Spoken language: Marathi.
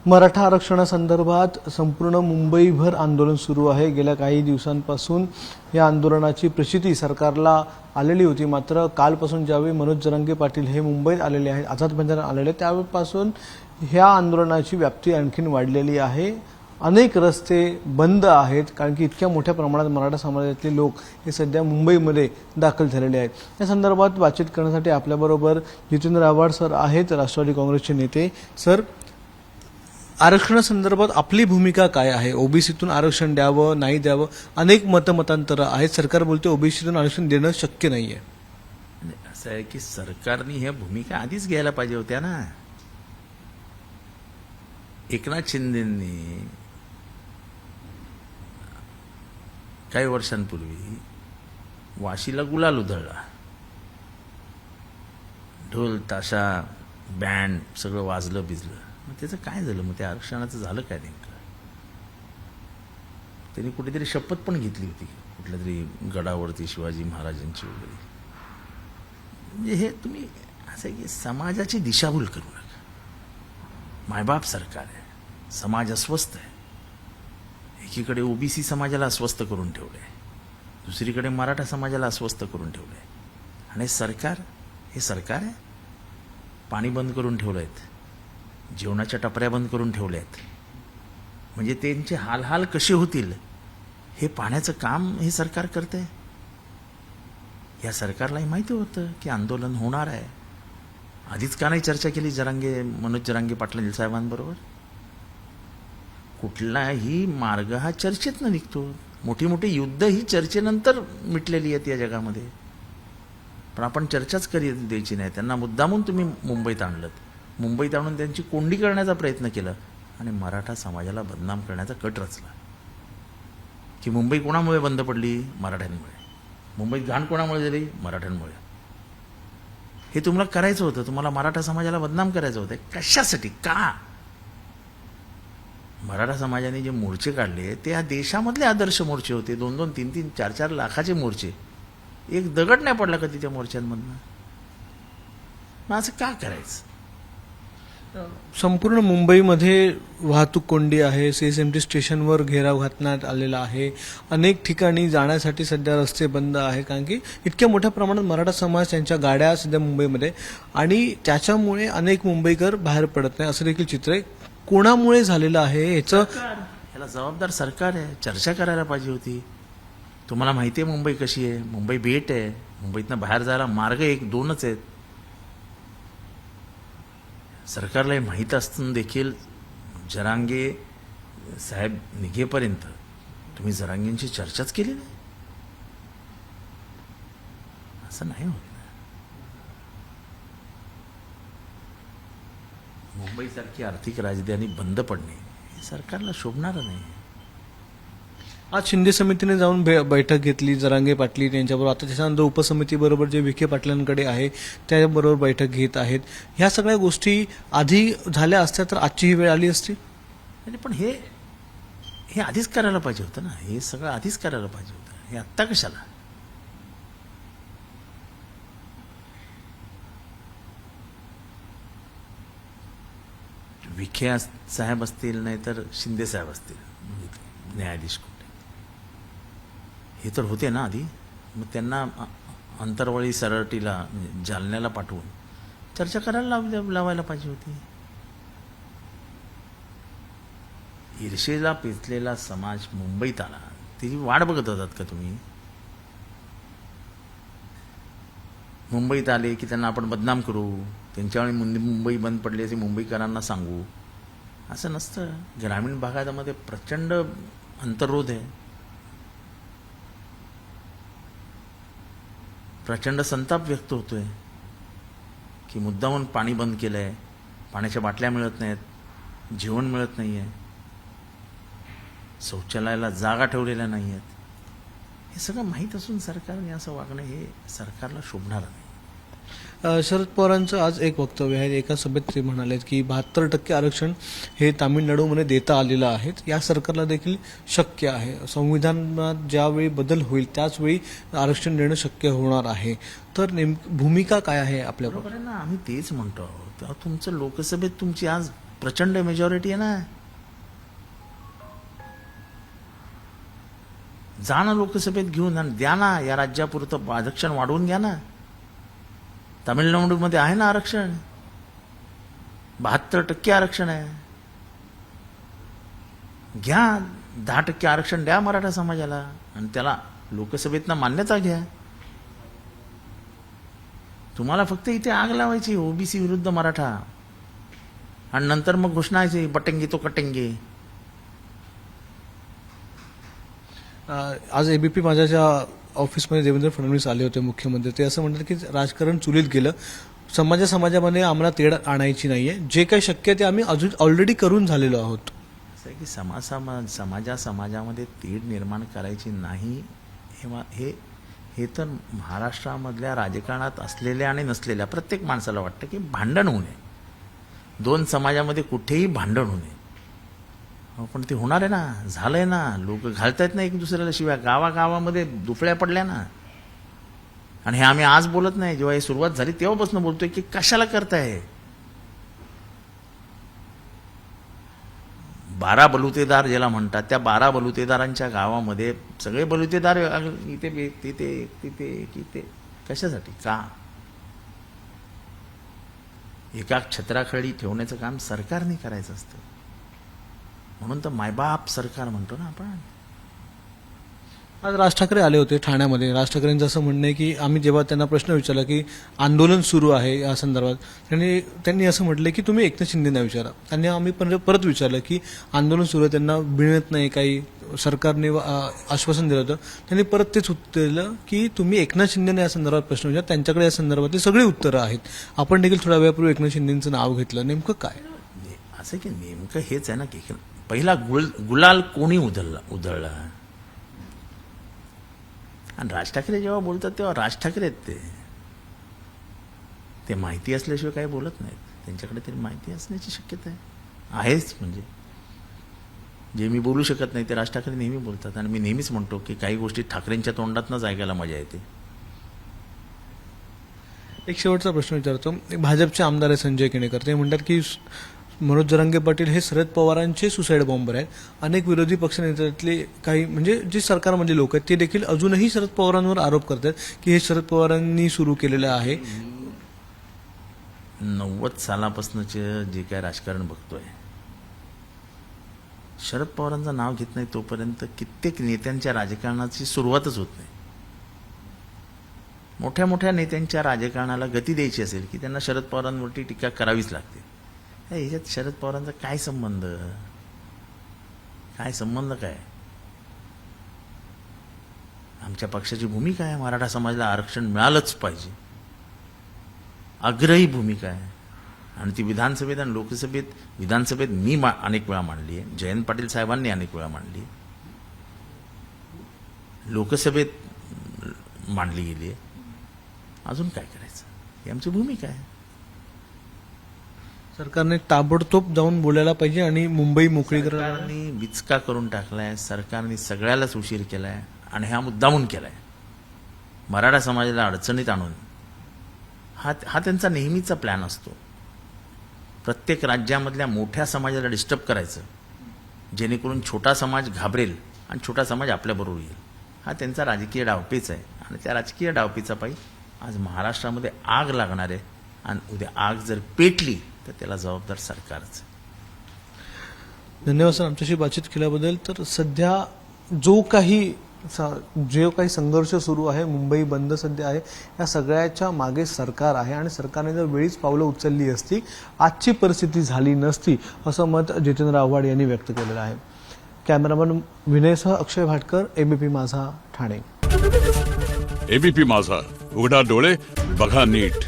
मराठा आरक्षणासंदर्भात संपूर्ण मुंबईभर आंदोलन सुरू आहे। गेल्या काही दिवसांपासून या आंदोलनाची प्रचिती सरकारला आलेली होती। मात्र कालपासून ज्यावेळी मनोज जरांगे पाटील हे मुंबईत आलेले आहेत, आझाद मैदानात आलेले, त्यावेळपासून ह्या आंदोलनाची व्याप्ती आणखीन वाढलेली आहे। अनेक रस्ते बंद आहेत कारण की इतक्या मोठ्या प्रमाणात मराठा समाजातले लोक हे सध्या मुंबईमध्ये दाखल झालेले आहेत। या संदर्भात बातचीत करण्यासाठी आपल्याबरोबर जितेंद्र आव्हाड सर आहेत, राष्ट्रवादी काँग्रेसचे नेते। सर, आरक्षणासंदर्भात आपली भूमिका काय आहे? ओबीसीतून आरक्षण द्यावं नाही द्यावं अनेक मतमतांतर आहेत। सरकार बोलते ओबीसीतून आरक्षण देणं शक्य नाहीये। असं आहे की सरकारने ह्या भूमिका आधीच घ्यायला पाहिजे होत्या ना। एकनाथ शिंदेंनी काही वर्षांपूर्वी वाशीला गुलाल उधळला, ढोल ताशा बँड सगळं वाजलं बिजलं। मग त्याचं काय झालं? मग त्या आरक्षणाचं झालं काय नेमकं? त्यांनी कुठेतरी शपथ पण घेतली होती कुठल्या तरी गडावरती शिवाजी महाराजांची वगैरे। म्हणजे हे तुम्ही असं की समाजाची दिशाभूल करू नका। मायबाप सरकार आहे, समाज अस्वस्थ आहे। एकीकडे ओबीसी समाजाला अस्वस्थ करून ठेवलंय, दुसरीकडे मराठा समाजाला अस्वस्थ करून ठेवलंय। आणि सरकार हे सरकार आहे, पाणी बंद करून ठेवलंयत, जेवणाच्या टपऱ्या बंद करून ठेवल्यात। म्हणजे त्यांचे हाल कसे होतील हे पाहण्याचं काम हे सरकार करते। या सरकारलाही माहिती होतं की आंदोलन होणार आहे। आधीच का नाही चर्चा केली मनोज जरांगे पाटील साहेबांबरोबर? कुठलाही मार्ग हा चर्चेतनं निघतो। मोठी मोठी युद्ध ही चर्चेनंतर मिटलेली आहेत या जगामध्ये। पण आपण चर्चाच करी द्यायची नाही त्यांना। मुद्दामून तुम्ही मुंबईत आणलं, मुंबईत आणून त्यांची कोंडी करण्याचा प्रयत्न केला आणि मराठा समाजाला बदनाम करण्याचा कट रचला की मुंबई कोणामुळे बंद पडली? मराठ्यांमुळे। मुंबईत घाण कोणामुळे झाली? मराठ्यांमुळे। हे तुम्हाला करायचं होतं, तुम्हाला मराठा समाजाला बदनाम करायचं होतं। कशासाठी? का? मराठा समाजाने जे मोर्चे काढले ते या देशामधले आदर्श मोर्चे होते। 2-2, 3-3, 4-4 लाखाचे मोर्चे। एक दगड नाही पडला कधी त्या मोर्चांमधनं। मग असं का करायचं? संपूर्ण मुंबईमध्ये वाहतूक कोंडी आहे। सीएसएमटी स्टेशनवर घेराव घालण्यात आलेला आहे। अनेक ठिकाणी जाण्यासाठी सध्या रस्ते बंद आहे कारण की इतक्या मोठ्या प्रमाणात मराठा समाज त्यांच्या गाड्या सध्या मुंबईमध्ये, आणि त्याच्यामुळे अनेक मुंबईकर बाहेर पडत नाही असं देखील चित्र आहे। कोणामुळे झालेलं आहे याचं? याला जबाबदार सरकार आहे। चर्चा करायला पाहिजे होती। तुम्हाला माहिती आहे मुंबई कशी आहे? मुंबई बेट आहे। मुंबईतनं बाहेर जायला मार्ग 1-2च आहेत। सरकारलाही माहीत असताना देखील जरांगे साहेब निघेपर्यंत तुम्ही जरांगेंची चर्चाच केली नाही। असं नाही होत। मुंबईसारखी आर्थिक राजधानी बंद पडणे हे सरकारला शोभणार नाही। आज शिंदे समितीने जाऊन बैठक घेतली जरांगे पाटील यांच्याबरोबर। आता त्याच्यानंतर उपसमितीबरोबर जे विखे पाटलांकडे आहे त्याबरोबर बैठक घेत आहेत। ह्या सगळ्या गोष्टी आधी झाल्या असत्या तर आजची ही वेळ आली असती। पण हे आधीच करायला पाहिजे होतं ना। हे सगळं आधीच करायला पाहिजे होतं। हे आत्ता कशाला? विखे साहेब असतील नाही तर शिंदे साहेब असतील, न्यायाधीश कुठे, हे तर होते ना आधी। मग त्यांना अंतरवळी सरटीला जालन्याला पाठवून चर्चा करायला लावायला पाहिजे होती। ईर्षेला पेचलेला समाज मुंबईत आला, त्याची वाट बघत होतात का तुम्ही? मुंबईत आले की त्यांना आपण बदनाम करू, त्यांच्यामुळे मुंबई बंद पडली असे मुंबईकरांना सांगू, असं नसतं। ग्रामीण भागामध्ये प्रचंड अंतर्रोध आहे, प्रचंड संताप व्यक्त होतोय की मुद्दामून पाणी बंद केलंय, पाण्याच्या बाटल्या मिळत नाहीत, जेवण मिळत नाहीये, शौचालयाला जागा ठेवलेल्या नाही आहेत। हे सगळं माहीत असून सरकारने असं वागणं हे सरकारला शोभणार नाही। शरद पवारांचं आज एक वक्तव्य आहे। एका सभेत ते म्हणाले की 72% आरक्षण हे तामिळनाडूमध्ये देता आलेलं आहे। या सरकारला देखील शक्य आहे। संविधानात ज्यावेळी बदल होईल त्याचवेळी आरक्षण देणं शक्य होणार आहे। तर नेमकी भूमिका काय आहे आपल्या? बरोबर आहे ना, आम्ही तेच म्हणतो आहोत। तुमचं लोकसभेत तुमची आज प्रचंड मेजॉरिटी आहे ना. जा ना लोकसभेत घेऊन आणि द्या ना, या राज्यापुरतं आरक्षण वाढवून घ्या ना. तामिळनाडूमध्ये आहे ना आरक्षण, 72% आरक्षण आहे. घ्या, 10% आरक्षण द्या मराठा समाजाला आणि त्याला लोकसभेतनं मान्यता घ्या. तुम्हाला फक्त इथे आग लावायची ओबीसी विरुद्ध मराठा आणि नंतर मग घोषणा यायची बटेंगे तो कटेंगे. आज एबीपी माझ्याच्या ऑफिसमध्ये देवेंद्र फडणवीस आले होते मुख्यमंत्री. ते असं म्हणतात की राजकारण चुलीत गेलं, समाजामध्ये आम्हाला तेढ आणायची नाहीये, जे काही शक्य आहे ते आम्ही अजून ऑलरेडी करून झालेलो आहोत. असं आहे की समाजामध्ये तेढ निर्माण करायची नाही. हे तर महाराष्ट्रामधल्या राजकारणात असलेल्या आणि नसलेल्या प्रत्येक माणसाला वाटतं की भांडण होऊ नये, दोन समाजामध्ये कुठेही भांडण होऊ नये. पण ते होणार आहे ना, झालंय ना. लोक घालतायत ना एक दुसऱ्याला शिवाय, गावागावामध्ये दुफळ्या पडल्या ना. आणि हे आम्ही आज बोलत नाही, जेव्हा ही सुरुवात झाली तेव्हापासून बोलतोय की कशाला करताय. 12 बलुतेदार ज्याला म्हणतात, त्या 12 बलुतेदारांच्या गावामध्ये सगळे बलुतेदार इथे तिथे तिथे तिथे कशासाठी, का? एका छत्राखाली ठेवण्याचं काम सरकारने करायचं असतं. म्हणून तर मायबाप सरकार म्हणतो ना आपण. आज राज ठाकरे आले होते ठाण्यामध्ये. राज ठाकरेंचं असं म्हणणं आहे की आम्ही जेव्हा त्यांना प्रश्न विचारला की आंदोलन सुरू आहे या संदर्भात, त्यांनी असं म्हटलं की तुम्ही एकनाथ शिंदेंना विचारा. त्यांनी आम्ही परत विचारलं की आंदोलन सुरू आहे, त्यांना मिळत नाही काही, सरकारने आश्वासन दिलं होतं. त्यांनी परत तेच उत्तर दिलं की तुम्ही एकनाथ शिंदेना या संदर्भात प्रश्न विचारा, त्यांच्याकडे या संदर्भातली सगळी उत्तरं आहेत. आपण देखील थोड्या वेळापूर्वी एकनाथ शिंदेंचं नाव घेतलं. नेमकं काय असं की नेमकं हेच आहे ना की पहिला गुलाल कोणी उधळला. आणि राज ठाकरे जेव्हा बोलतात तेव्हा राज ठाकरे आहेत ते माहिती असल्याशिवाय काही बोलत नाहीत. त्यांच्याकडे तरी माहिती असण्याची शक्यता आहेच. म्हणजे जे मी बोलू शकत नाही ते राज ठाकरे नेहमी बोलतात. आणि मी नेहमीच म्हणतो की काही गोष्टी ठाकरेंच्या तोंडातनंच ऐकायला मजा येते. एक शेवटचा प्रश्न विचारतो. भाजपचे आमदार आहे संजय केणेकर, ते म्हणतात की मनोज जरांगे पाटील हे शरद पवारांचे सुसाईड बॉम्बर आहेत. अनेक विरोधी पक्षनेत्यातले काही म्हणजे जे सरकारमधले लोक आहेत ते देखील अजूनही शरद पवारांवर आरोप करतात की हे शरद पवारांनी सुरू केलेलं आहे. 90 सालापासूनचे जे काय राजकारण बघतोय, शरद पवारांचं नाव घेत नाही तोपर्यंत कित्येक नेत्यांच्या राजकारणाची सुरुवातच होत नाही. मोठ्या मोठ्या नेत्यांच्या राजकारणाला गती द्यायची असेल की त्यांना शरद पवारांवरती टीका करावीच लागते. ह्याच्यात शरद पवारांचा काय संबंध काय? आमच्या पक्षाची भूमिका आहे मराठा समाजाला आरक्षण मिळालंच पाहिजे, आग्रही भूमिका आहे. आणि ती विधानसभेत आणि लोकसभेत, विधानसभेत मी अनेक वेळा मांडली आहे, जयंत पाटील साहेबांनी अनेक वेळा मांडली, लोकसभेत मांडली गेली आहे. अजून काय करायचं, ही आमची भूमिका आहे. सरकारने ताबडतोब जाऊन बोलायला पाहिजे आणि मुंबई मोकळी करायला. सरकारने विचका करून टाकलाय, सरकारने सगळ्यालाच उशीर केलाय आणि हा मुद्दामून केलाय मराठा समाजाला अडचणीत आणून. हा त्यांचा नेहमीचा प्लॅन असतो. प्रत्येक राज्यामधल्या मोठ्या समाजाला डिस्टर्ब करायचं, जेणेकरून छोटा समाज घाबरेल आणि छोटा समाज आपल्याबरोबर येईल. हा त्यांचा राजकीय डावपेच आहे. आणि त्या राजकीय डावपेचा पायी आज महाराष्ट्रामध्ये आग लागणार आहे. आणि उद्या आग जर पेटली तर त्याला जबाबदार सरकारच. धन्यवाद सर आमच्याशी बातचीत केल्याबद्दल. तर सध्या जो काही संघर्ष सुरू आहे, मुंबई बंद सध्या आहे, या सगळ्याच्या मागे सरकार आहे. आणि सरकारने जर वेळीच पावलं उचलली असती आजची परिस्थिती झाली नसती, असं मत जितेंद्र आव्हाड यांनी व्यक्त केलेलं आहे. कॅमेरामन विनयसह अक्षय भाटकर, एबीपी माझा, ठाणे. एबीपी माझा, उघडा डोळे बघा नीट.